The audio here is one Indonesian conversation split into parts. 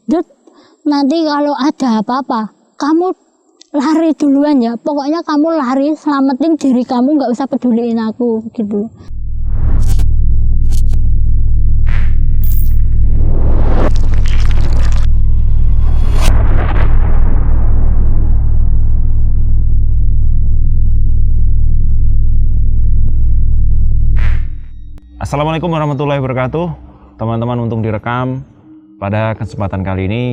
Dut, nanti kalau ada apa-apa kamu lari duluan ya, pokoknya kamu lari selamatin diri kamu, nggak usah peduliin aku gitu. Assalamualaikum warahmatullahi wabarakatuh. Teman-teman, untung direkam. Pada kesempatan kali ini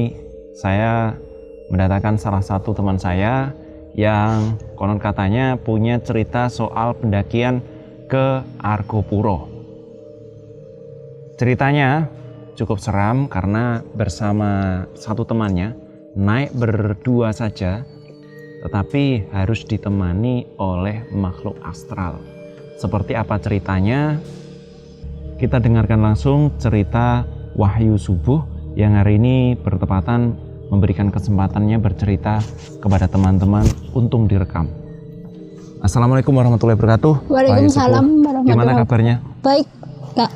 saya mendatangkan salah satu teman saya yang konon katanya punya cerita soal pendakian ke Argopuro. Ceritanya cukup seram karena bersama satu temannya naik berdua saja, tetapi harus ditemani oleh makhluk astral. Seperti apa ceritanya? Kita dengarkan langsung cerita Wahyu Subuh yang hari ini bertepatan memberikan kesempatannya bercerita kepada teman-teman untung direkam. Assalamualaikum warahmatullahi wabarakatuh. Waalaikumsalam warahmatullahi wabarakatuh. Gimana kabarnya? Baik, Kak.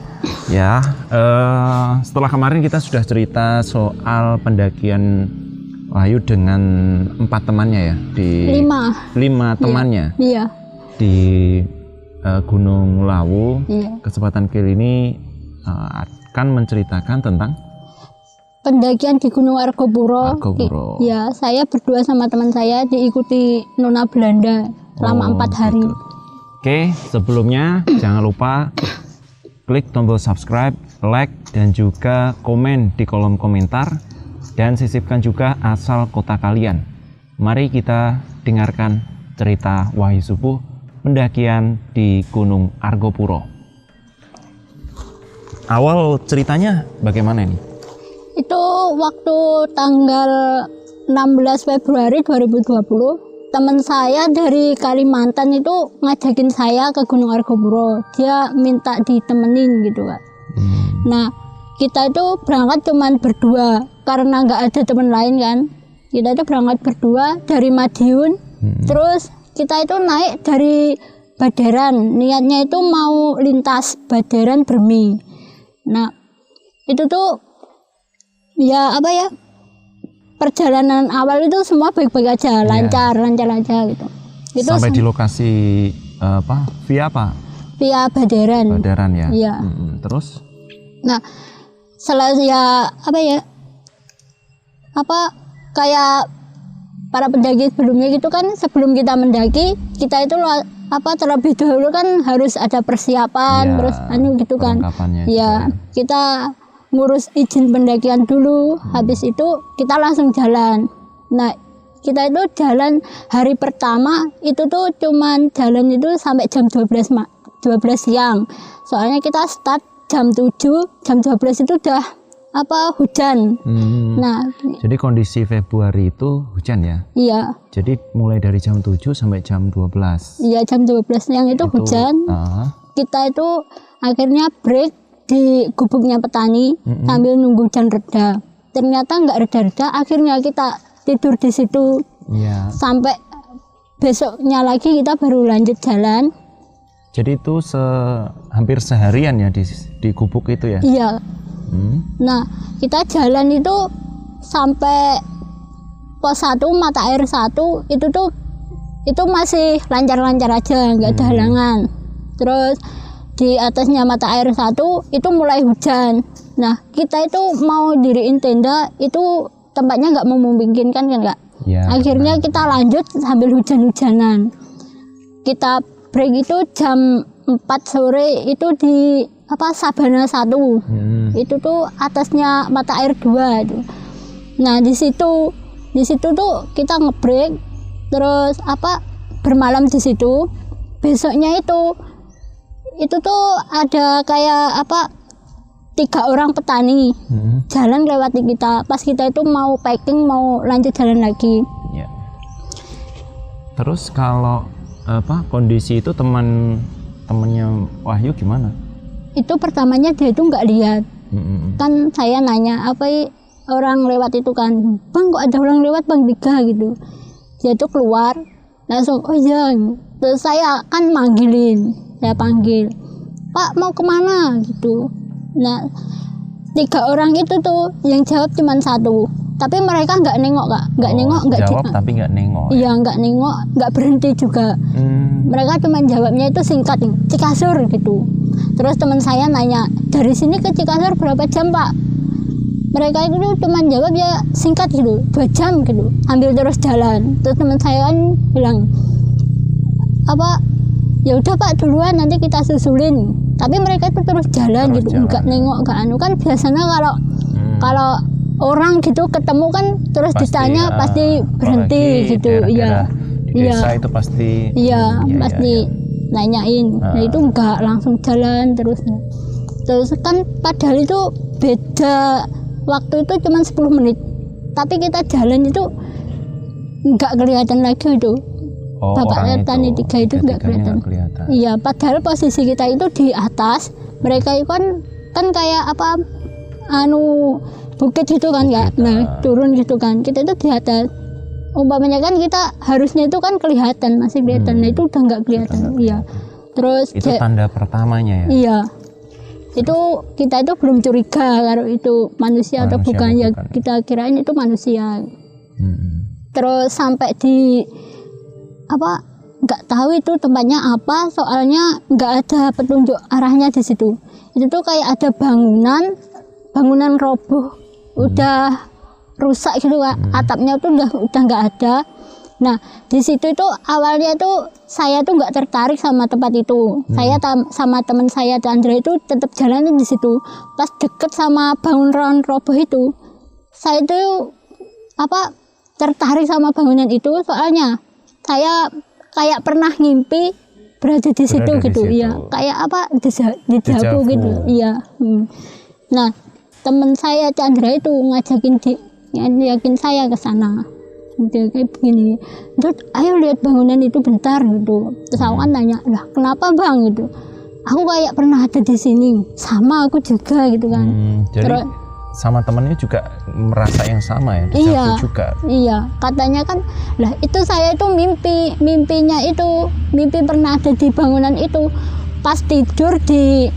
Ya, setelah kemarin kita sudah cerita soal pendakian Wahyu dengan 4 temannya ya, di 5 temannya. Iya. Di Gunung Lawu. Iya. Kesempatan kali ini akan menceritakan tentang pendakian di Gunung Argopuro. Ya, saya berdua sama teman saya diikuti Nona Belanda selama 4 hari. Gitu. Oke, sebelumnya jangan lupa klik tombol subscribe, like, dan juga komen di kolom komentar, dan sisipkan juga asal kota kalian. Mari kita dengarkan cerita Wahyu Subuh pendakian di Gunung Argopuro. Awal ceritanya bagaimana ini? Itu waktu tanggal 16 Februari 2020, teman saya dari Kalimantan itu ngajakin saya ke Gunung Argopuro. Dia minta ditemenin gitu, Kak. Nah, kita itu berangkat cuman berdua karena nggak ada teman lain kan. Kita itu berangkat berdua dari Madiun. Terus kita itu naik dari Baderan, niatnya itu mau lintas Baderan Bermi. Nah, itu tuh ya apa ya, perjalanan awal itu semua baik-baik aja, lancar aja gitu. Itu sampai di lokasi via apa? Via Baderan. Baderan ya. Iya. Terus? Nah, kayak para pendaki sebelumnya gitu kan, sebelum kita mendaki kita itu terlebih dahulu kan harus ada persiapan, terus gitu kan ya, kita ngurus izin pendakian dulu. Habis itu kita langsung jalan. Nah, kita itu jalan hari pertama itu tuh cuman jalan itu sampai jam 12 siang, soalnya kita start jam 7, jam 12 itu udah hujan. Nah, jadi kondisi Februari itu hujan ya? Iya. Jadi mulai dari jam 7 sampai jam 12. Iya, jam 12 yang itu hujan. Kita itu akhirnya break di gubuknya petani sambil nunggu hujan reda. Ternyata nggak reda-reda, akhirnya kita tidur di situ. Sampai besoknya lagi kita baru lanjut jalan. Jadi itu hampir seharian ya di gubuk itu ya? Iya. Nah, kita jalan itu sampai pos 1 mata air 1 itu masih lancar-lancar aja, nggak ada halangan. Terus di atasnya mata air 1 itu mulai hujan. Nah, kita itu mau diriin tenda, itu tempatnya nggak memungkinkan kan, Kak? Ya, akhirnya kita lanjut sambil hujan-hujanan. Kita break itu jam 4 sore itu di Sabana 1. Itu tuh atasnya mata air 2 itu. Nah, di situ tuh kita ngebreak, terus bermalam di situ. Besoknya itu tuh ada kayak 3 orang petani jalan lewati kita. Pas kita itu mau packing, mau lanjut jalan lagi. Ya. Terus kalau kondisi itu temannya Wahyu gimana? Itu pertamanya dia itu nggak lihat. Kan saya nanya orang lewat itu kan, Bang, kok ada orang lewat, Bang, 3 gitu. Dia tuh keluar langsung, oh iya. Terus saya kan saya panggil, Pak, mau kemana gitu. Nah, 3 orang itu tuh yang jawab cuma 1, tapi mereka nggak nengok Kak, nggak nengok, nggak jawab tapi nggak nengok. Iya, nggak nengok, nggak berhenti juga. Mereka cuma jawabnya itu singkat, Cikasur gitu. Terus teman saya nanya, dari sini ke Cikasur berapa jam Pak? Mereka itu cuma jawab ya singkat gitu, 2 jam gitu, ambil terus jalan. Terus teman saya kan bilang, apa, ya udah Pak duluan, nanti kita susulin. Tapi mereka itu terus jalan Terus gitu, jalan. nggak nengok, nggak anu. Kan biasanya kalau orang gitu ketemu kan terus ditanya pasti berhenti gitu. Iya, di desa itu pasti iya, pasti nanyain. Nah itu enggak, langsung jalan terus kan padahal itu beda waktu itu cuma 10 menit, tapi kita jalan itu enggak kelihatan lagi itu. Bapaknya Tani 3 itu enggak kelihatan. Iya, padahal posisi kita itu di atas, mereka itu kan kayak apa, anu bukit gitu kan ya. Nah turun gitu kan, kita itu di atas. Umpamanya kan kita harusnya itu kan kelihatan, masih kelihatan. Nah itu udah nggak kelihatan. Iya. Terus itu tanda pertamanya ya. Iya. Itu kita itu belum curiga kalau itu manusia atau bukan, ya kita kirain itu manusia. Terus sampai di apa, nggak tahu itu tempatnya apa, soalnya nggak ada petunjuk arahnya di situ. Itu tuh kayak ada bangunan roboh, udah rusak gitu Kak. Atapnya tuh udah nggak ada. Nah di situ itu awalnya tuh saya tuh nggak tertarik sama tempat itu. Saya sama teman saya Chandra itu tetap jalan di situ. Pas deket sama bangunan roboh itu, saya tuh apa, tertarik sama bangunan itu, soalnya saya kayak pernah ngimpi berada di situ gitu. Iya, kayak apa, dejavu gitu. Iya. Nah teman saya Chandra itu ngajakin saya ke sana. Dia kayak begini, terus ayo lihat bangunan itu bentar gitu. Terus aku kan nanya, lah kenapa Bang gitu? Aku kayak pernah ada di sini, sama aku juga gitu kan. Jadi terus, sama temennya juga merasa yang sama ya, iya, juga. Iya, katanya kan, lah itu saya itu mimpinya itu mimpi pernah ada di bangunan itu. Pas tidur di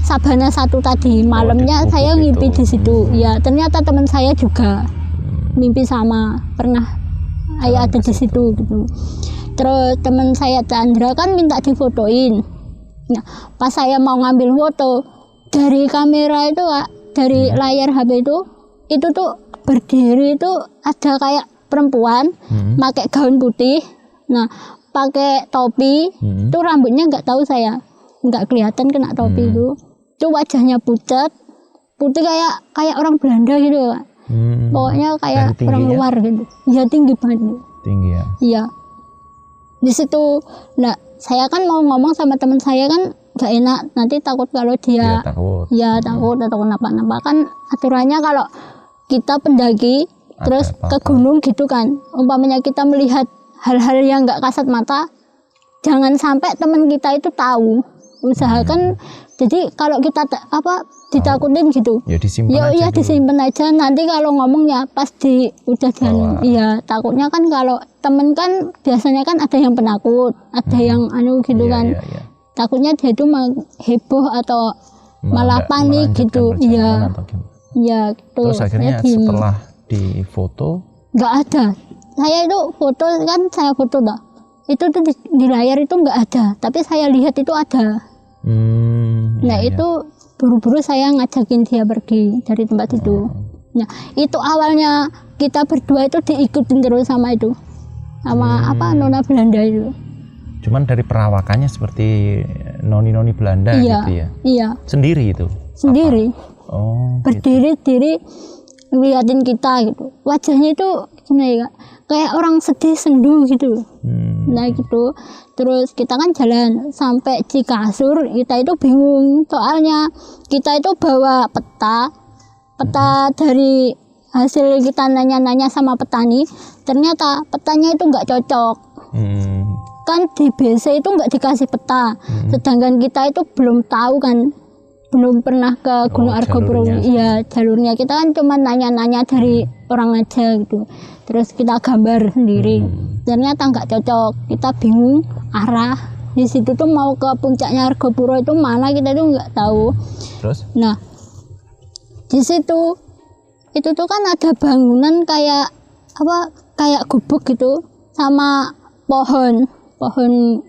Sabana 1 tadi malamnya saya ngimpi di situ. Ya ternyata teman saya juga mimpi sama, pernah ada di situ gitu. Terus teman saya Chandra kan minta difotoin. Nah pas saya mau ngambil foto, dari kamera itu Kak, dari layar HP itu tuh berdiri itu ada kayak perempuan pakai gaun putih, nah pakai topi, itu rambutnya nggak tahu saya, nggak kelihatan kena topi itu wajahnya putih kayak orang Belanda gitu Kak. Pokoknya kayak orang luar gitu. Ya tinggi banget. Tinggi ya. Iya. Di situ, nah saya kan mau ngomong sama teman saya kan gak enak, nanti takut kalau dia takut atau kenapa-napa. Kan aturannya kalau kita pendaki terus ke gunung gitu kan, umpamanya kita melihat hal-hal yang gak kasat mata, jangan sampai teman kita itu tahu. Usahakan jadi kalau kita ditakutin gitu, ya disimpan aja. Nanti kalau ngomongnya pasti udah iya, takutnya kan kalau temen kan biasanya kan ada yang penakut, ada yang anu gitu kan. Takutnya dia itu heboh atau malah panik gitu. Iya. Iya gitu. Terus akhirnya setelah difoto nggak ada. Saya itu foto kan, saya foto dah. Itu tuh di layar itu nggak ada, tapi saya lihat itu ada. Nah itu buru-buru saya ngajakin dia pergi dari tempat itu. Nah itu awalnya kita berdua itu diikutin terus sama itu, sama nona Belanda itu. Cuman dari perawakannya seperti noni-noni Belanda gitu ya? Iya. Sendiri itu? Sendiri. Oh. Berdiri ngeliatin kita gitu. Wajahnya itu gimana ya, kayak orang sedih sendu gitu. Nah gitu. Terus kita kan jalan sampai Cikasur, kita itu bingung soalnya kita itu bawa peta dari hasil kita nanya-nanya sama petani, ternyata petanya itu nggak cocok. Kan di BC itu nggak dikasih peta, sedangkan kita itu belum tahu kan, belum pernah ke Gunung Argopuro. Iya, jalurnya kita kan cuma nanya-nanya dari orang aja gitu. Terus kita gambar sendiri, ternyata nggak cocok. Kita bingung arah, di situ tuh mau ke puncaknya Argopuro itu mana kita tuh nggak tahu. Terus? Nah di situ itu tuh kan ada bangunan kayak apa, kayak gubuk gitu sama pohon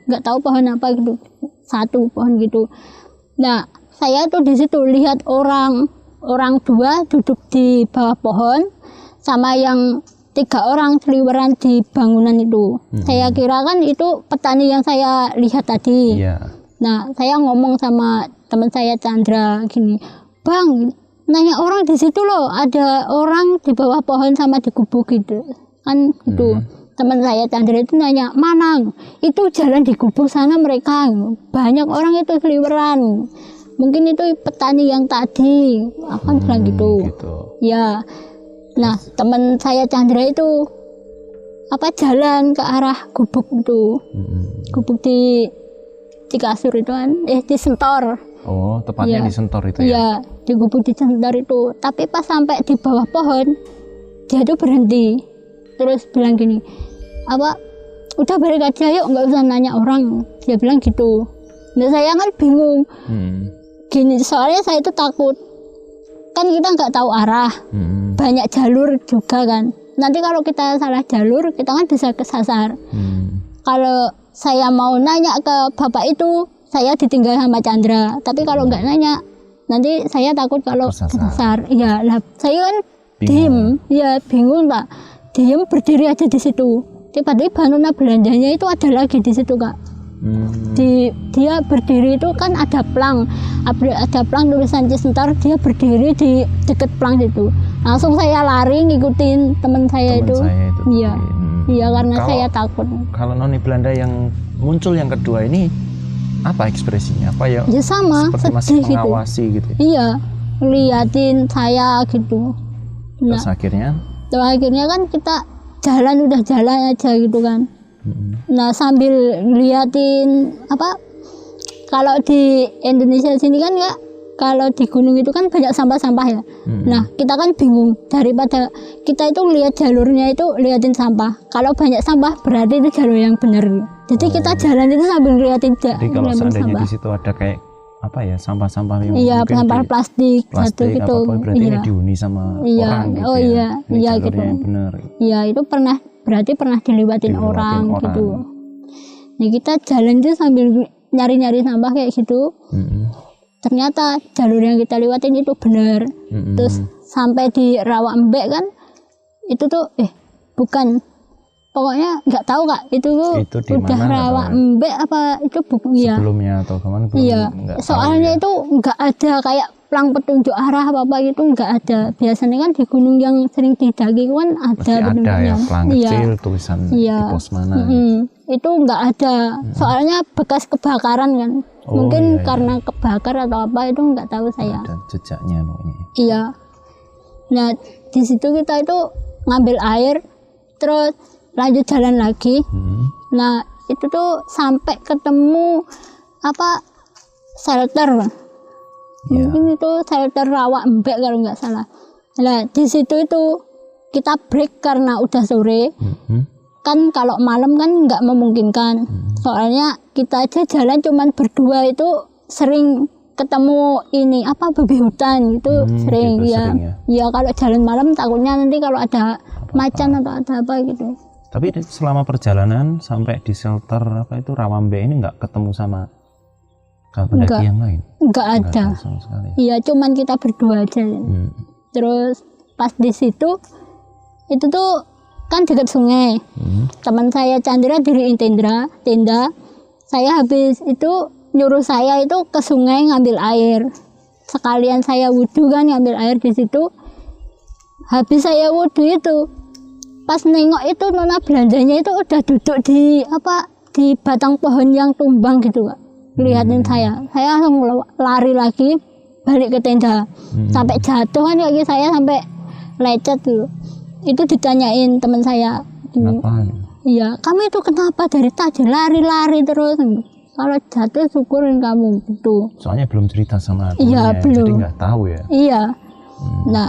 nggak tahu pohon apa gitu, satu pohon gitu. Nah saya tuh di situ lihat orang dua duduk di bawah pohon sama yang 3 orang seliweran di bangunan itu. Saya kira kan itu petani yang saya lihat tadi. Nah saya ngomong sama teman saya Chandra gini, Bang, nanya orang di situ loh, ada orang di bawah pohon sama di gubuk gitu kan gitu. Teman saya Chandra itu nanya, mana itu jalan di gubuk sana, mereka banyak orang itu seliweran, mungkin itu petani yang tadi akan bilang gitu. Ya nah teman saya Chandra itu apa jalan ke arah gubuk itu, gubuk di Kasur itu kan, di Sentor. Oh, tepatnya di Sentor itu ya? Iya, di gubuk di Sentor itu. Tapi pas sampai di bawah pohon, dia tuh berhenti. Terus bilang gini, apa, udah balik aja yuk, nggak usah nanya orang. Dia bilang gitu. Nah saya kan bingung. Gini, soalnya saya itu takut. Kan kita nggak tahu arah. Banyak jalur juga kan. Nanti kalau kita salah jalur, kita kan bisa kesasar. Kalau saya mau nanya ke bapak itu, saya ditinggal sama Chandra. Tapi kalau nggak nanya, nanti saya takut kalau kesasar. Iya, lah saya kan diem, ya bingung Pak. Diem berdiri aja di situ. Tiba-tiba nona belanjanya itu ada lagi di situ Kak. Dia berdiri itu kan ada plang tulisan Cisentor, dia berdiri di deket plang itu. Langsung saya lari ngikutin teman saya itu. Iya karena saya takut. Kalau noni Belanda yang muncul yang kedua ini apa ekspresinya? Apa ya? Ya sama, seperti masih sedih mengawasi gitu. Iya, liatin saya gitu. Terus akhirnya kan kita udah jalan aja gitu kan. Nah sambil liatin apa, kalau di Indonesia sini kan ya, kalau di gunung itu kan banyak sampah-sampah ya. Nah kita kan bingung, daripada kita itu lihat jalurnya itu liatin sampah, kalau banyak sampah berarti itu jalur yang benar. Jadi kita jalan itu sambil liatin jadi kalau seandainya di situ ada kayak apa ya, sampah-sampah yang sampah plastik gitu, berarti ini dihuni sama orang gitu iya gitu. Yang benar. Iya itu berarti pernah diliwatin orang gitu. Nah kita jalan itu sambil nyari-nyari sampah kayak gitu. Ternyata jalur yang kita lewatin itu benar. Terus sampai di Rawa Embek kan, itu tuh bukan, pokoknya nggak tahu Kak, itu udah Rawa Embek apa itu sebelumnya atau kemana? Iya, soalnya itu nggak ada kayak plang petunjuk arah apa gitu, nggak ada. Biasanya kan di gunung yang sering didaki kan ada ya plang kecil tulisan di pos mana. Itu nggak ada, soalnya bekas kebakaran kan. Mungkin karena kebakar atau apa itu nggak tahu saya. Ada jejaknya pokoknya. Iya. Nah di situ kita itu ngambil air, terus lanjut jalan lagi. Nah itu tuh sampai ketemu apa, shelter. Mungkin itu shelter Rawa Embek kalau nggak salah. Nah di situ itu kita break karena udah sore. Kan kalau malam kan nggak memungkinkan. Soalnya kita aja jalan cuman berdua itu sering ketemu ini apa, babi hutan itu sering gitu, ya. Ya kalau jalan malam takutnya nanti kalau ada macan atau ada apa gitu. Tapi selama perjalanan sampai di shelter apa itu Rawa Embek ini nggak ketemu sama pendaki yang lain? Nggak ada sama sekali. Iya cuman kita berdua aja. Terus pas di situ itu tuh kan dekat sungai. Teman saya Chandra diriin tenda. Saya habis itu nyuruh saya itu ke sungai ngambil air. Sekalian saya wudhu kan, ngambil air di situ. Habis saya wudhu itu, pas nengok itu nona belanjanya itu udah duduk di batang pohon yang tumbang gitu Kak. Lihatin saya langsung lari lagi balik ke tenda. Sampai jatuh kan lagi saya, sampai lecet dulu. Itu ditanyain teman saya. Kenapa? Iya, kamu itu kenapa dari tadi lari-lari terus? Kalau jatuh syukurin kamu gitu. Soalnya belum cerita sama temennya, iya, belum. Jadi nggak tahu ya. Iya. Nah,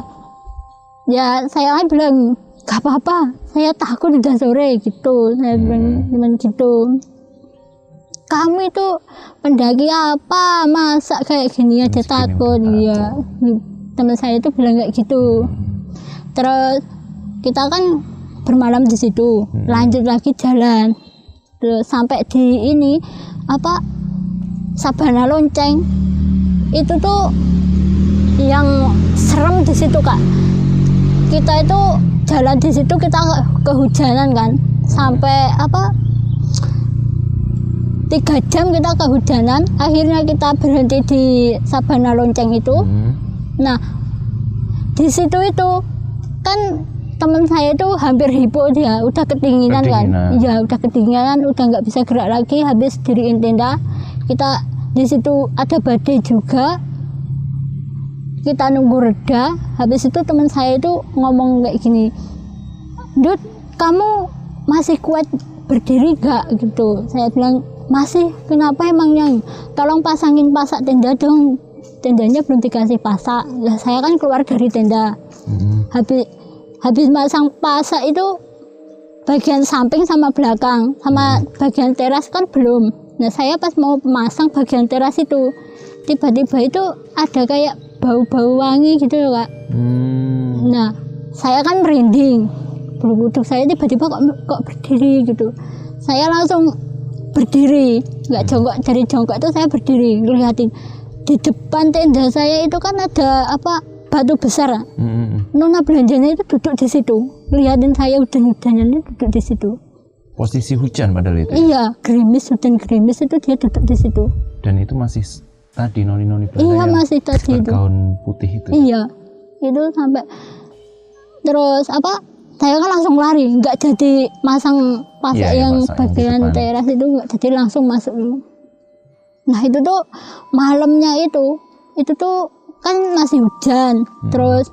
ya saya bilang gak apa-apa, saya takut udah sore gitu. Saya bilang gitu. kamu itu pendaki apa, masa kayak gini aja takut. Iya, teman saya itu bilang kayak gitu. Terus kita kan bermalam di situ, lanjut lagi jalan, terus sampai di ini apa Sabana Lonceng. Itu tuh yang serem di situ Kak. Kita itu jalan di situ, kita kehujanan kan, sampai 3 jam kita kehujanan. Akhirnya kita berhenti di Sabana Lonceng itu. Nah di situ itu kan teman saya itu hampir hipo, dia udah kedinginan kan. Iya udah kedinginan, udah nggak bisa gerak lagi, habis diriin tenda. Kita di situ ada badai juga, kita nunggu reda. Habis itu teman saya itu ngomong kayak gini, Dut, kamu masih kuat berdiri gak gitu. Saya bilang masih. Kenapa emangnya? Tolong pasangin pasak tenda dong, tendanya belum dikasih pasak. Lah saya kan keluar dari tenda. Habis masang pasak itu bagian samping sama belakang, sama bagian teras kan belum. Nah saya pas mau masang bagian teras itu, tiba-tiba itu ada kayak bau-bau wangi gitu loh Kak. Nah saya kan merinding, bulu kuduk saya tiba-tiba kok berdiri gitu. Saya langsung berdiri, nggak jongkok. Dari jongkok itu saya berdiri, ngeliatin di depan tenda saya itu kan ada batu besar. Nona belanjanya itu duduk di situ, ngeliatin saya hujan-hujanan itu duduk di situ. Posisi hujan padahal itu. Iya, hujan gerimis itu dia duduk di situ. Dan itu masih tadi noni-noni belanda. Iya masih tadi itu. Bergaun putih itu. Iya, itu sampai terus saya kan langsung lari, nggak jadi masang pasak yang bagian teras itu, nggak jadi, langsung masuk dulu. Nah itu tuh malamnya itu tuh kan masih hujan, terus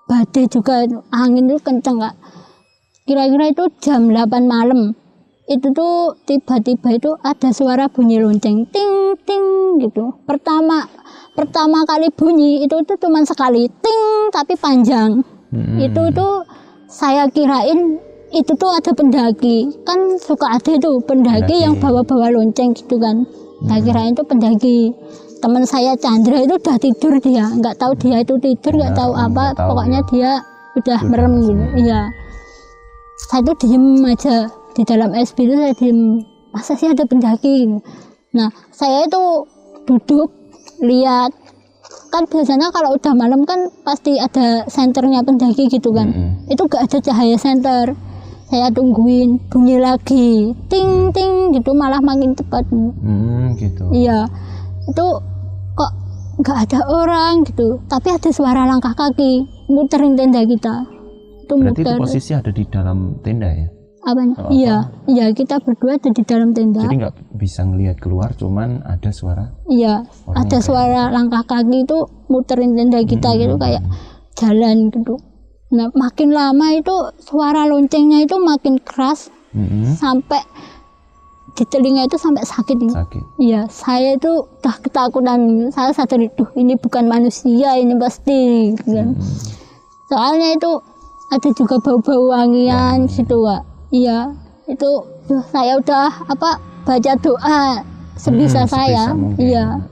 badai juga, angin itu kenceng Kak. Kira-kira itu jam 8 malam itu tuh tiba-tiba itu ada suara bunyi lonceng, ting ting gitu. Pertama kali bunyi itu cuma sekali, ting, tapi panjang. Itu tuh saya kirain itu tuh ada pendaki, kan suka ada itu pendaki yang bawa-bawa lonceng gitu kan. Saya kirain itu pendaki. Teman saya Chandra itu udah tidur, dia nggak tahu dia itu tidur, nggak tahu apa, pokoknya dia udah merem gitu. Iya. Saya tuh diem aja di dalam SB itu, saya diem, masa sih ada pendaki. Nah saya itu duduk lihat, kan biasanya kalau udah malam kan pasti ada senternya pendaki gitu kan. Itu gak ada cahaya senter. Saya tungguin, bunyi lagi ting ting gitu, malah makin cepat. Gitu. Iya, itu kok gak ada orang gitu, tapi ada suara langkah kaki muterin tenda kita. Itu berarti muter. itu posisi ada di dalam tenda ya? Apanya? Iya, kita berdua ada di dalam tenda. Jadi nggak bisa ngelihat keluar, cuman ada suara. Iya, ada suara langkah kaki itu muterin tenda kita gitu, kayak jalan gitu. Nah makin lama itu suara loncengnya itu makin keras, sampai di telinga itu sampai sakit. Iya, saya itu udah ketakutan. Saya sadar itu ini bukan manusia, ini pasti gitu kan. Soalnya itu ada juga bau-bau wangian gitu Kak. Iya, itu saya udah baca doa sebisa saya. Iya,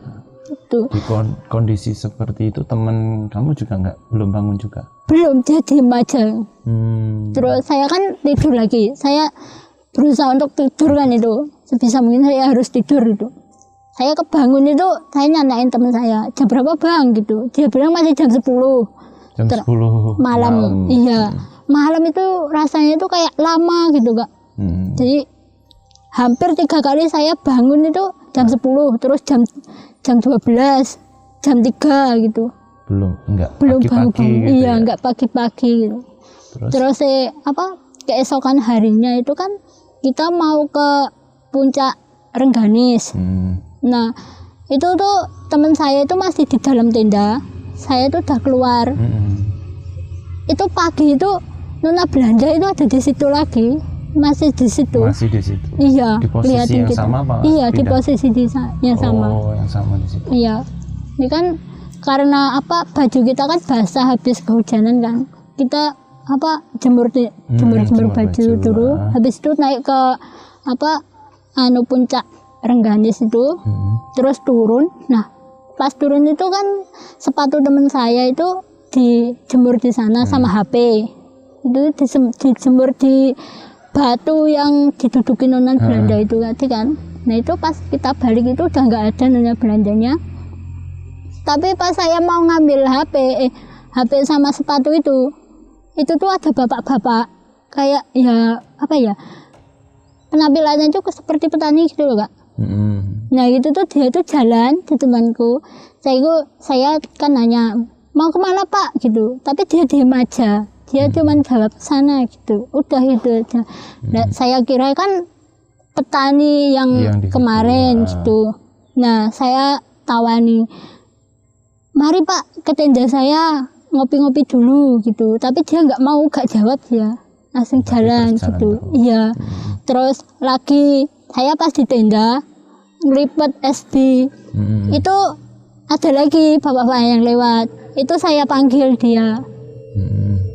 itu. Di kondisi seperti itu teman kamu juga belum bangun juga? Belum, jadi aja. Terus saya kan tidur lagi. Saya berusaha untuk tidur kan itu, sebisa mungkin saya harus tidur itu. Saya kebangun itu, saya nyanyain teman saya, jam berapa Bang gitu. Dia bilang masih jam 10. Jam 10 malam. Iya. Malam itu rasanya itu kayak lama gitu Kak. Jadi hampir 3 kali saya bangun itu jam 10, terus jam 12, jam 3 gitu. Belum pagi-pagi gitu. Iya, enggak pagi-pagi gitu. Terus keesokan harinya itu kan kita mau ke puncak Rengganis. Nah, itu tuh teman saya itu masih di dalam tenda. Saya itu udah keluar. Itu pagi itu Nona Belanda itu ada di situ lagi, masih di situ. Iya. Di posisi yang sama Pak? Iya, di posisi yang sama. Oh, yang sama di situ. Iya. Ini kan karena baju kita kan basah habis kehujanan kan. Kita jemur baju dulu. Habis itu naik ke puncak Rengganis itu, terus turun. Nah, pas turun itu kan sepatu teman saya itu dijemur di sana sama HP. Itu dijemur di batu yang didudukin Nona Belanda itu tadi kan. Nah, itu pas kita balik itu udah nggak ada Nona Belandanya. Tapi pas saya mau ngambil HP sama sepatu itu tuh ada bapak-bapak kayak ya apa ya, penampilannya itu seperti petani gitu loh Kak. Nah itu tuh dia tuh jalan di temanku, saya kan nanya mau kemana Pak gitu, tapi dia diem aja, dia cuma jawab sana gitu, udah itu aja. Nah, saya kira kan petani yang kemarin gitu. Nah saya tawani, mari Pak ke tenda saya ngopi-ngopi dulu gitu, tapi dia nggak mau, nggak jawab, dia langsung jalan gitu. Iya. Terus lagi saya pas di tenda ngelipet SD, itu ada lagi bapak-bapak yang lewat, itu saya panggil dia,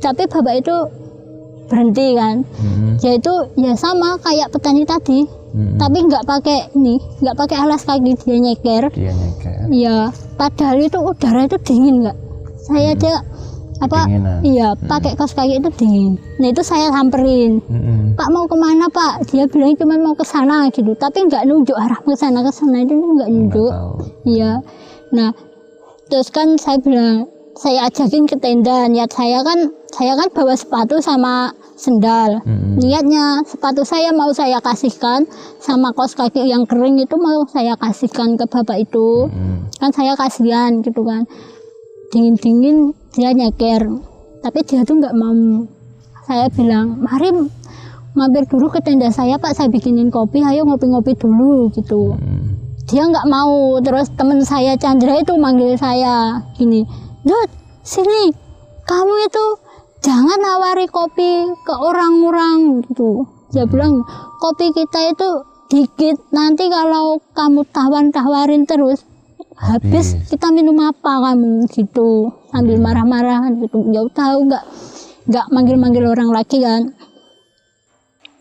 tapi bapak itu berhenti kan. Dia itu ya sama kayak petani tadi, tapi nggak pakai alas kaki, dia nyeker. Iya, padahal itu udara itu dingin nggak. Saya aja iya pakai kaos kaki itu dingin. Nah itu saya samperin, Pak mau kemana Pak? Dia bilang cuma mau ke sana gitu, tapi nggak nunjuk arah ke sana itu nggak nunjuk. Iya. Nah terus kan saya bilang, saya ajakin ke tenda. Niat saya kan bawa sepatu sama sendal. Niatnya sepatu saya mau saya kasihkan, sama kaos kaki yang kering itu mau saya kasihkan ke bapak itu. Kan saya kasihan gitu kan, dingin dia nyeker, tapi dia tuh nggak mau. Saya bilang, mari mampir dulu ke tenda saya Pak, saya bikinin kopi, ayo ngopi-ngopi dulu gitu. Dia nggak mau. Terus teman saya Chandra itu manggil saya gini, Dut sini, kamu itu jangan nawari kopi ke orang-orang gitu. Dia bilang, kopi kita itu dikit, nanti kalau kamu tawarin terus habis kita minum apa kamu gitu, sambil marah-marah gitu. Ya tahu nggak manggil orang lagi kan.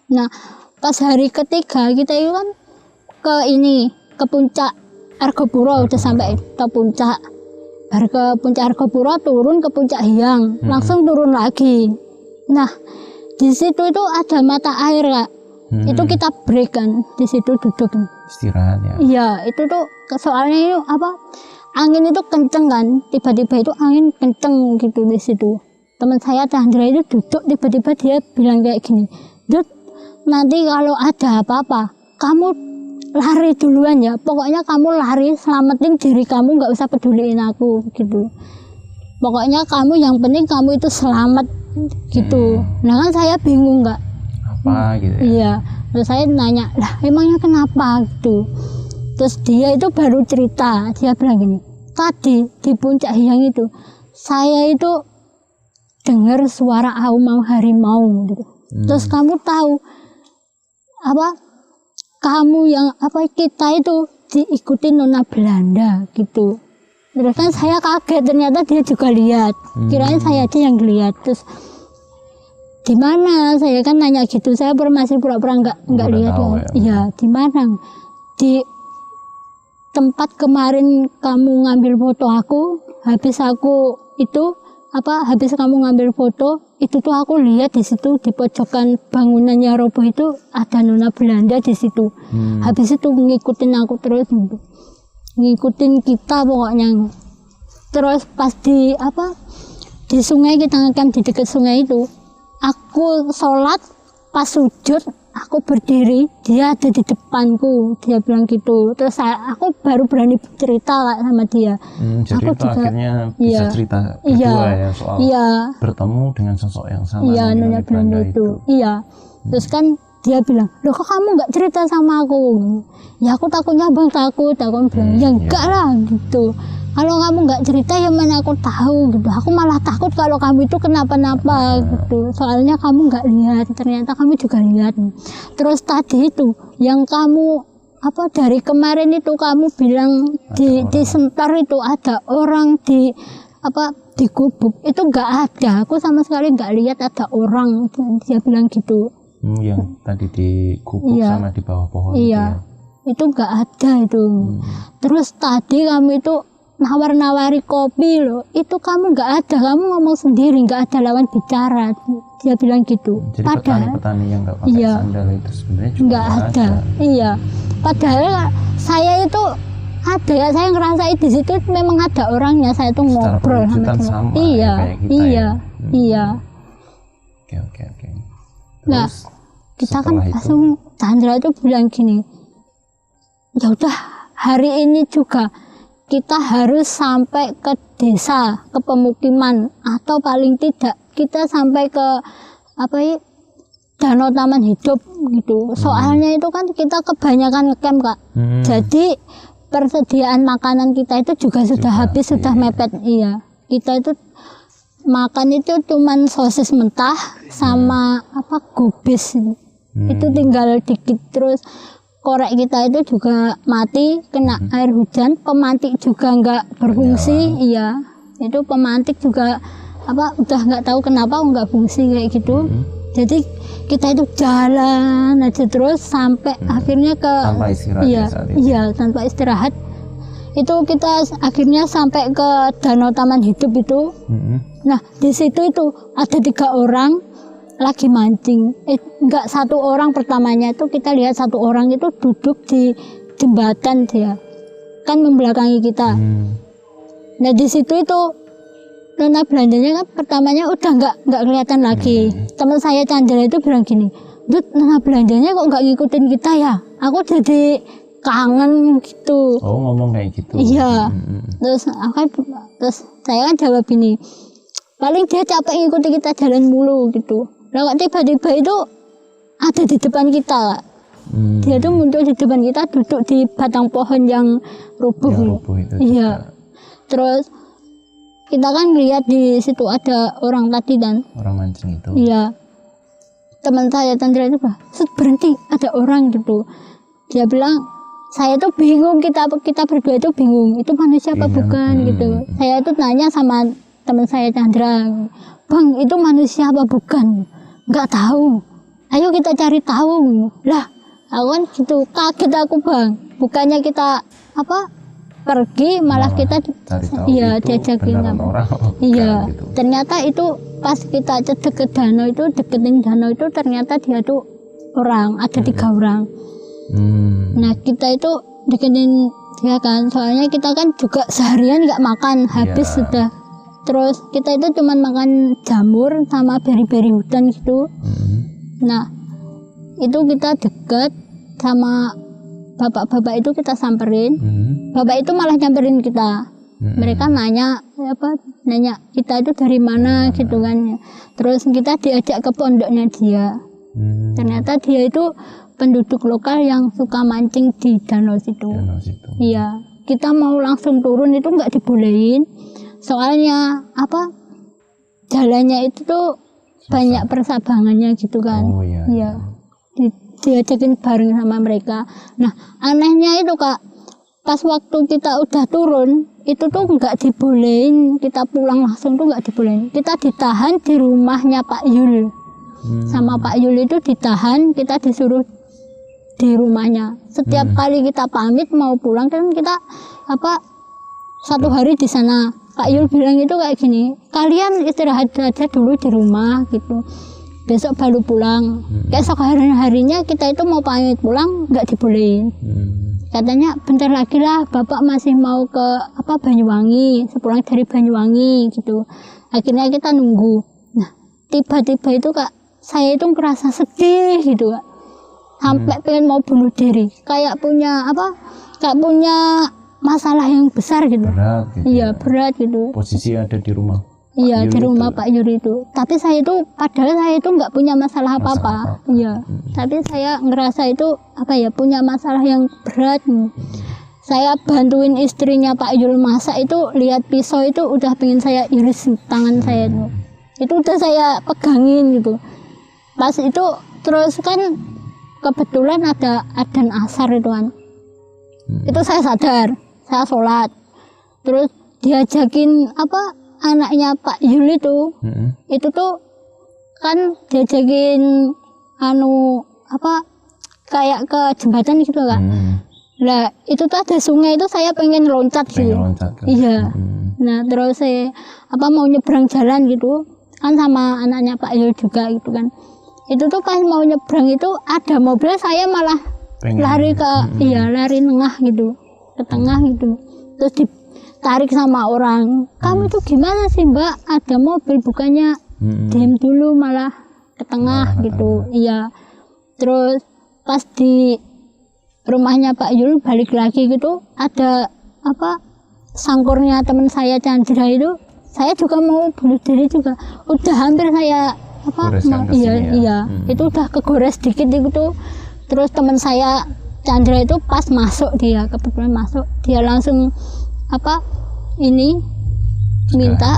Nah pas hari ketiga kita itu kan ke puncak Argopuro, udah sampai ke puncak. Baru ke puncak Argopuro turun ke puncak Hyang, langsung turun lagi. Nah di situ itu ada mata air Kak. Itu kita break kan, di situ duduk istirahat ya. Iya, itu tuh soalnya itu angin itu kenceng kan, tiba-tiba itu angin kenceng gitu di situ. Teman saya Chandra itu duduk, tiba-tiba dia bilang kayak gini, Dut nanti kalau ada apa-apa kamu lari duluan ya, pokoknya kamu lari, selamatin diri kamu, nggak usah peduliin aku gitu. Pokoknya kamu yang penting kamu itu selamat gitu. Nah kan saya bingung nggak apa gitu ya. Iya, terus saya nanya, lah emangnya kenapa gitu. Terus dia itu baru cerita, dia bilang gini, tadi di puncak Hyang itu saya itu dengar suara aum harimau gitu. Terus kamu tahu kamu yang kita itu diikutin Nona Belanda gitu. Terus kan saya kaget, ternyata dia juga lihat, kirain saya aja yang lihat. Terus di mana, saya kan nanya gitu, saya masih pura-pura nggak lihat ya. Iya, di mana? Di tempat kemarin kamu ngambil foto aku, habis kamu ngambil foto itu tuh aku lihat di situ di pojokan bangunannya roboh itu ada Nona Belanda di situ. Habis itu ngikutin aku terus, ngikutin kita pokoknya. Terus pas di sungai, kita kan di dekat sungai itu. Aku sholat, pas sujud, aku berdiri, dia ada di depanku, dia bilang gitu. Terus aku baru berani cerita lah sama dia. Jadi aku itu juga, akhirnya bisa cerita berdua ya soal bertemu dengan sosok yang sama. Iya, Nona Belanda itu. Iya. Terus kan dia bilang, loh kok kamu nggak cerita sama aku? Ya aku takutnya Bang takut. Aku bilang, ya enggak lah gitu. Kalau kamu nggak cerita ya mana aku tahu gitu. Aku malah takut kalau kamu itu kenapa-napa gitu. Soalnya kamu nggak lihat, ternyata kamu juga lihat. Terus tadi itu yang kamu dari kemarin itu kamu bilang di Sentar itu ada orang di gubuk, itu nggak ada. Aku sama sekali nggak lihat ada orang. Dia bilang gitu. Yang tadi di gubuk sama di bawah pohon itu ya. itu nggak ada itu. Terus tadi kamu itu nawar-nawari kopi loh, itu kamu nggak ada, kamu ngomong sendiri, nggak ada lawan bicara. Dia bilang gitu. Jadi Padahal petani-petani yang nggak pakai iya, sandal itu sebenarnya juga nggak ada. Iya. Padahal saya itu ada ya, saya ngerasain di situ memang ada orangnya, saya tuh secara ngobrol perwujudan sama sama iya, ya, kayak kita iya, ya. iya. Oke. Nah, Terus kita kan setelah itu, langsung Chandra itu bilang gini, ya udah hari ini juga kita harus sampai ke desa, ke pemukiman, atau paling tidak kita sampai ke apa ya, danau taman hidup gitu. Soalnya itu kan kita kebanyakan ngecamp Kak. Jadi persediaan makanan kita itu juga sudah habis, sudah mepet. Iya, kita itu makan itu cuman sosis mentah sama apa gobis. Itu tinggal dikit, terus korek kita itu juga mati kena air hujan, pemantik juga nggak berfungsi. Iya, itu pemantik juga apa udah nggak tahu kenapa nggak fungsi kayak gitu. Jadi kita itu jalan aja terus sampai akhirnya ke tanpa istirahat iya, ya saat itu. iya tanpa istirahat. Itu kita akhirnya sampai ke danau taman hidup itu. Nah di situ itu ada 3 orang lagi mancing. Enggak, 1 orang pertamanya itu kita lihat 1 orang itu duduk di jembatan, dia kan membelakangi kita. Nah di situ itu nona belanjanya kan pertamanya udah nggak kelihatan lagi. Teman saya Chandra itu bilang gini, Dut, nona belanjanya kok nggak ngikutin kita ya? Aku jadi kangen gitu. Oh, ngomong kayak gitu. Iya. Terus saya kan jawab gini, paling dia capek ngikutin kita jalan mulu gitu. Nah kok tiba-tiba itu ada di depan kita. Dia tuh muncul di depan kita, duduk di batang pohon yang rubuh. Itu iya. juga. Terus kita kan lihat di situ ada orang tadi kan. Orang mancing itu. Iya. Teman saya Chandra itu berhenti, ada orang gitu. Dia bilang, saya tuh bingung, kita berdua itu bingung, itu manusia apa bukan gitu. Saya itu nanya sama teman saya Chandra, Bang, itu manusia apa bukan? Nggak tahu. Ayo kita cari tahu. Lah, aku kan gitu, kaget aku Bang. Bukannya kita pergi, malah kita iya diajakin orang iya gitu. Ternyata itu pas kita deket danau itu, deketin danau itu ternyata dia tuh orang, ada 3 orang. Nah kita itu deketin dia kan, soalnya kita kan juga seharian nggak makan, habis sudah. Terus kita itu cuman makan jamur sama beri-beri hutan gitu. Nah itu kita deket sama bapak-bapak itu, kita samperin. Bapak itu malah nyamperin kita. Mereka nanya kita itu dari mana gitu kan. Terus kita diajak ke pondoknya dia. Ternyata dia itu penduduk lokal yang suka mancing di danau situ. Iya, kita mau langsung turun itu nggak dibolehin. Soalnya jalannya itu tuh banyak persabangannya gitu kan. Iya. Diajakin bareng sama mereka. Nah anehnya itu Kak, pas waktu kita udah turun itu tuh nggak dibolehin kita pulang langsung, tuh nggak dibolehin. Kita ditahan di rumahnya Pak Yul. Sama Pak Yul itu ditahan, kita disuruh di rumahnya. Setiap kali kita pamit mau pulang kan kita 1 hari di sana. Pak Yul bilang itu kayak gini, kalian istirahat aja dulu di rumah gitu, besok baru pulang. Besok harinya kita itu mau pamit pulang nggak dibolehin. Katanya bentar lagi lah, bapak masih mau ke Banyuwangi, sepulang dari Banyuwangi gitu. Akhirnya kita nunggu. Nah tiba-tiba itu Kak, saya itu ngerasa sedih gitu Kak, sampai pengen mau bunuh diri, kayak punya masalah yang besar gitu. Berat gitu. Iya berat gitu. Posisi ada di rumah. Iya di rumah Pak Yuri itu. Tapi saya itu padahal saya itu nggak punya masalah apa-apa. Iya. Tapi saya ngerasa itu punya masalah yang berat. Saya bantuin istrinya Pak Yul masak itu, lihat pisau itu udah pengen saya iris tangan saya itu. Itu udah saya pegangin gitu. Pas itu terus kan kebetulan ada adzan asar itu kan. Itu saya sadar, saya sholat. Terus diajakin anaknya Pak Yul itu tuh kan diajakin kayak ke jembatan gitu kan. Lah itu tuh ada sungai itu saya pengen loncat gitu. Pengen loncat kan? Iya. Nah terus saya mau nyebrang jalan gitu kan sama anaknya Pak Yul juga gitu kan. Itu tuh pas mau nyebrang itu ada mobil, saya malah lari ke lari nengah gitu, ke tengah gitu. Terus ditarik sama orang. Kamu itu gimana sih Mbak? Ada mobil bukannya diam dulu malah ke tengah gitu. Iya. Terus pas di rumahnya Pak Yul balik lagi gitu ada sangkurnya teman saya Chandra itu, saya juga mau bunuh diri juga, udah hampir saya itu udah kegores dikit gitu. Terus teman saya Chandra itu pas masuk, dia kebetulan masuk, dia langsung minta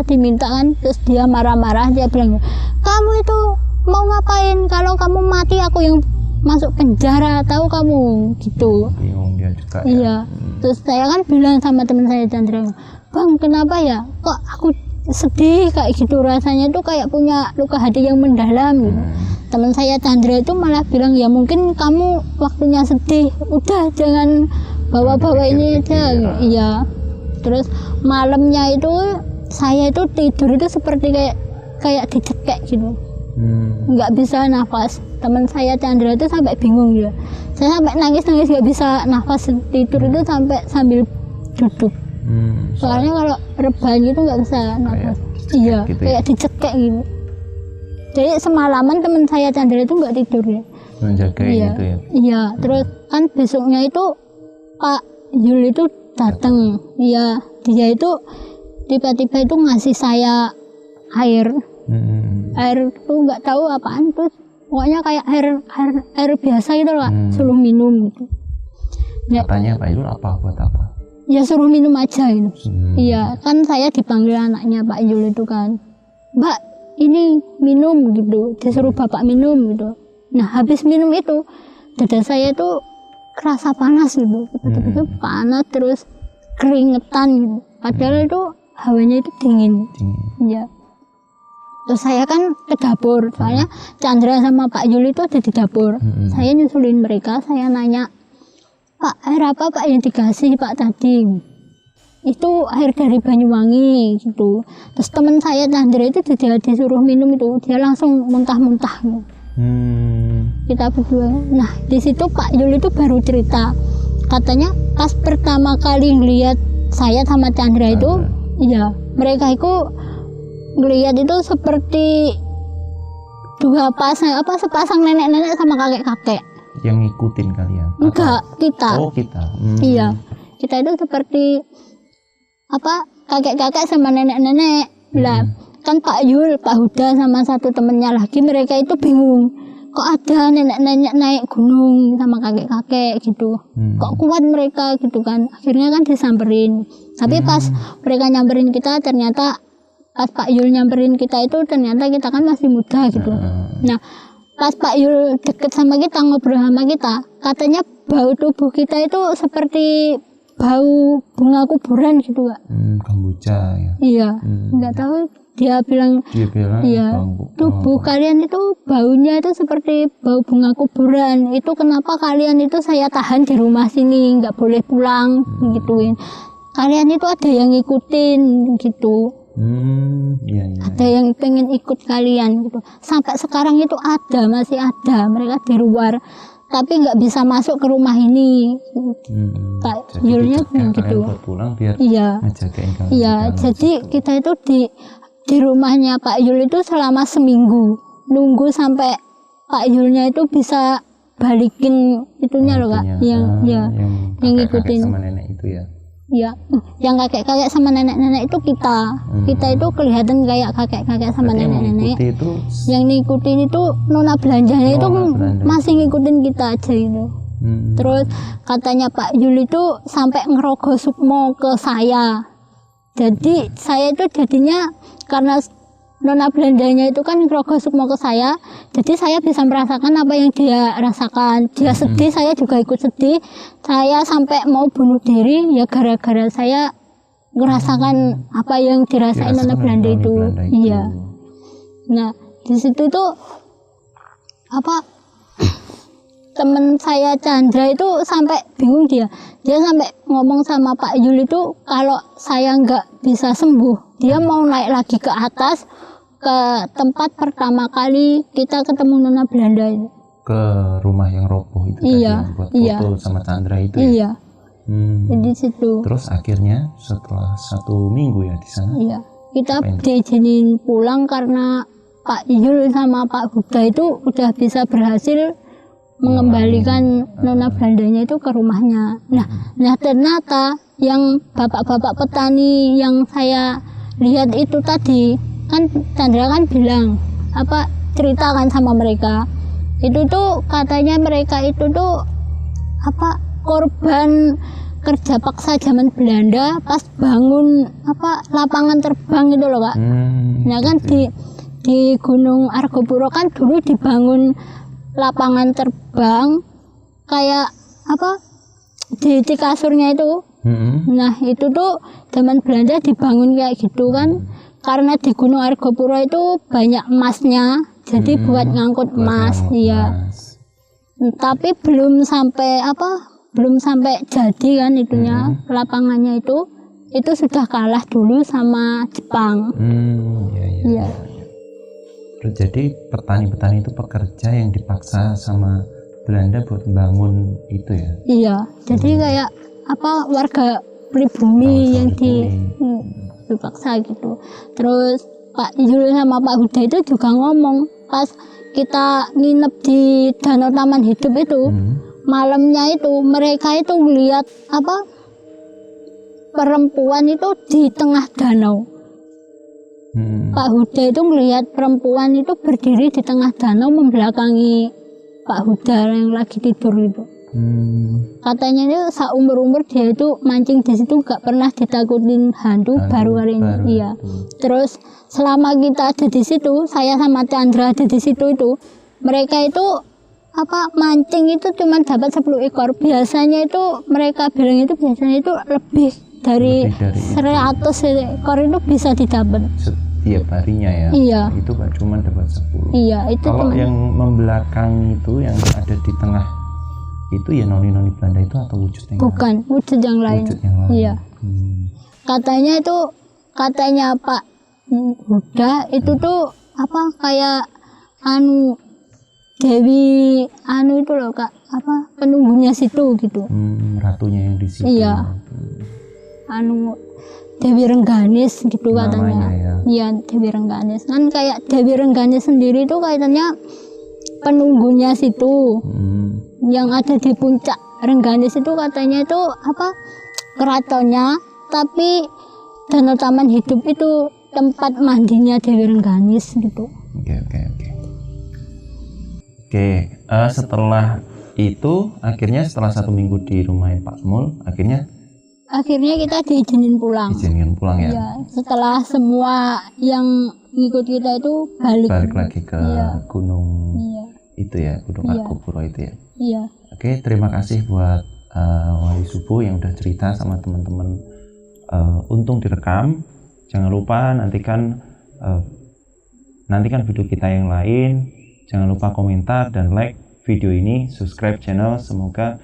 diminta kan. Terus dia marah-marah, dia bilang, kamu itu mau ngapain? Kalau kamu mati aku yang masuk penjara, tahu kamu gitu. Bingung dia juga. Iya. Terus saya kan bilang sama teman saya Chandra, Bang kenapa ya kok aku sedih kayak gitu, rasanya tuh kayak punya luka hati yang mendalam gitu. Teman saya Chandra itu malah bilang, ya mungkin kamu waktunya sedih, udah jangan bawa-bawa ini aja. Iya. Terus malamnya itu saya itu tidur itu seperti kayak dicekek gitu, nggak bisa nafas. Teman saya Chandra itu sampai bingung dia, saya sampai nangis nggak bisa nafas, tidur itu sambil duduk. Soalnya kalau rebahan gitu nggak bisa nafas. Iya, gitu kayak dicekek gitu. Jadi semalaman teman saya Chandra itu nggak tidur ya, menjagain itu ya. Iya. Terus kan besoknya itu Pak Yul itu datang. Iya, dia itu tiba-tiba itu ngasih saya air. Air tuh nggak tahu apaan, terus pokoknya kayak air biasa gitu lah, suruh minum gitu. Katanya Pak Yul buat apa? Ya suruh minum aja gitu. Iya, kan saya dipanggil anaknya Pak Yul itu kan, Mbak ini minum gitu, disuruh bapak minum gitu. Nah habis minum itu dada saya itu kerasa panas gitu, tiba-tiba panas terus keringetan gitu. Padahal itu hawanya itu dingin. Iya. Terus saya kan ke dapur, soalnya Chandra sama Pak Yul itu ada di dapur. Saya nyusulin mereka, saya nanya, Pak air apa Pak yang dikasih Pak tadi? Itu air dari Banyuwangi gitu. Terus teman saya Chandra itu dia disuruh minum itu, dia langsung muntah-muntah gitu. Kita berdua. Nah di situ Pak Yul itu baru cerita, katanya pas pertama kali lihat saya sama Chandra itu, iya mereka itu ngelihat itu seperti sepasang nenek-nenek sama kakek-kakek. Yang ngikutin kalian? Enggak, kita. Oh kita. Iya, kita itu seperti kakek-kakek sama nenek-nenek. Lah kan Pak Yul, Pak Huda sama satu temennya lagi, mereka itu bingung, kok ada nenek-nenek naik gunung sama kakek-kakek gitu, kok kuat mereka gitu kan. Akhirnya kan disamperin, tapi pas mereka nyamperin kita, ternyata pas Pak Yul nyamperin kita itu ternyata kita kan masih muda gitu. Nah pas Pak Yul deket sama kita, ngobrol sama kita, katanya bau tubuh kita itu seperti bau bunga kuburan gitu Kak. Kambuja ya. Iya, nggak tahu, dia bilang iya, tubuh kalian itu baunya itu seperti bau bunga kuburan. Itu kenapa kalian itu saya tahan di rumah sini, nggak boleh pulang gituin. Kalian itu ada yang ngikutin gitu. Iya. Ada yang pengen ikut kalian gitu. Sampai sekarang itu masih ada mereka di luar, tapi nggak bisa masuk ke rumah ini. Pak Yulnya gitu. Pulang biar ngejagain kalian. Iya, jadi kita itu di rumahnya Pak Yul itu selama seminggu, nunggu sampai Pak Yulnya itu bisa balikin itunya loh Kak, yang ngikutin sama nenek itu ya. Ya, yang kakek-kakek sama nenek-nenek itu kita itu kelihatan kayak kakek-kakek sama nenek-nenek. Yang ngikutin itu nona belanjanya itu masih ngikutin kita aja gitu. Terus katanya Pak Yul itu sampai ngerogoh sukmo ke saya. Jadi saya itu jadinya karena nona belanjanya itu kan ngerogoh sukmo ke saya, jadi saya bisa merasakan apa yang dia rasakan. Dia sedih, saya juga ikut sedih. Saya sampai mau bunuh diri ya gara-gara saya ngerasakan apa yang dirasain nona Belanda itu. Iya. Nah di situ tuh temen saya Chandra itu sampai bingung dia sampai ngomong sama Pak Yul itu kalau saya nggak bisa sembuh dia mau naik lagi ke atas ke tempat pertama kali kita ketemu Nona Belanda itu. Ke rumah yang roboh itu tadi yang buat foto sama Chandra itu ya? Iya. Di situ. Terus akhirnya setelah 1 minggu ya di sana? Iya. Kita diizinin pulang karena Pak Yul sama Pak Huda itu udah bisa berhasil mengembalikan Nona Belandanya itu ke rumahnya. Nah ternyata yang bapak-bapak petani yang saya lihat itu tadi kan Chandra kan bilang ceritakan sama mereka itu tuh katanya mereka itu tuh korban kerja paksa zaman Belanda pas bangun lapangan terbang itu loh Kak. Nah kan di Gunung Argopuro kan dulu dibangun lapangan terbang kayak di Cikasurnya itu. Nah itu tuh zaman Belanda dibangun kayak gitu kan. Karena di Gunung Argopuro itu banyak emasnya, jadi buat ngangkut emas, iya. Tapi belum sampai jadi kan itunya lapangannya itu sudah kalah dulu sama Jepang. Iya. Jadi petani-petani itu pekerja yang dipaksa sama Belanda buat bangun itu ya? Iya. Jadi kayak warga pribumi yang dipaksa gitu. Terus Pak Yul sama Pak Huda itu juga ngomong pas kita nginep di Danau Taman Hidup itu malamnya itu mereka itu melihat perempuan itu di tengah danau. Pak Huda itu melihat perempuan itu berdiri di tengah danau membelakangi Pak Huda yang lagi tidur itu. Katanya itu seumur-umur dia itu mancing di situ gak pernah ditakutin hantu baru kali ini. Iya. Terus selama kita ada di situ, saya sama Chandra ada di situ itu, mereka itu mancing itu cuma dapat 10 ekor. Biasanya itu mereka bilang itu biasanya itu lebih dari 100 ekor itu bisa didapat. Setiap harinya ya? Iya. Itu gak cuma dapat 10. Iya. Itu kalau yang membelakangi itu yang ada di tengah itu ya noni-noni Belanda itu atau wujud yang bukan lain? Wujud yang lain. Iya. Katanya Pak Huda itu tuh kayak Dewi itu loh Kak, penunggunya situ gitu. Ratunya yang di situ. Iya. Dewi Rengganis gitu katanya. Iya, Dewi Rengganis. Kan kayak Dewi Rengganis sendiri tuh katanya penunggunya situ. Yang ada di puncak Rengganis itu katanya itu keratonnya, tapi Danau Taman Hidup itu tempat mandinya Dewi Rengganis gitu. Oke, setelah itu akhirnya setelah 1 minggu di rumah Pak Mul, akhirnya kita diizinin pulang. Izinin pulang ya? Iya, setelah semua yang ngikut kita itu balik lagi ke gunung itu ya, Gunung Argopuro itu ya? Iya. Oke, terima kasih buat Wahyu Subuh yang udah cerita sama teman-teman. Untung direkam. Jangan lupa nantikan video kita yang lain. Jangan lupa komentar dan like video ini, subscribe channel. Semoga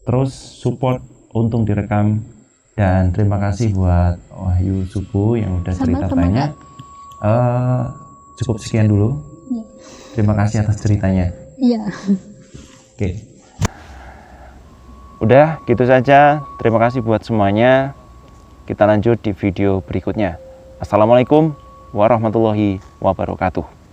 terus support Untung direkam. Dan terima kasih buat Wahyu Subuh yang udah cerita banyak. Cukup sekian dulu. Ya. Terima kasih atas ceritanya. Iya. Oke. Udah gitu saja. Terima kasih buat semuanya. Kita lanjut di video berikutnya. Assalamualaikum warahmatullahi wabarakatuh.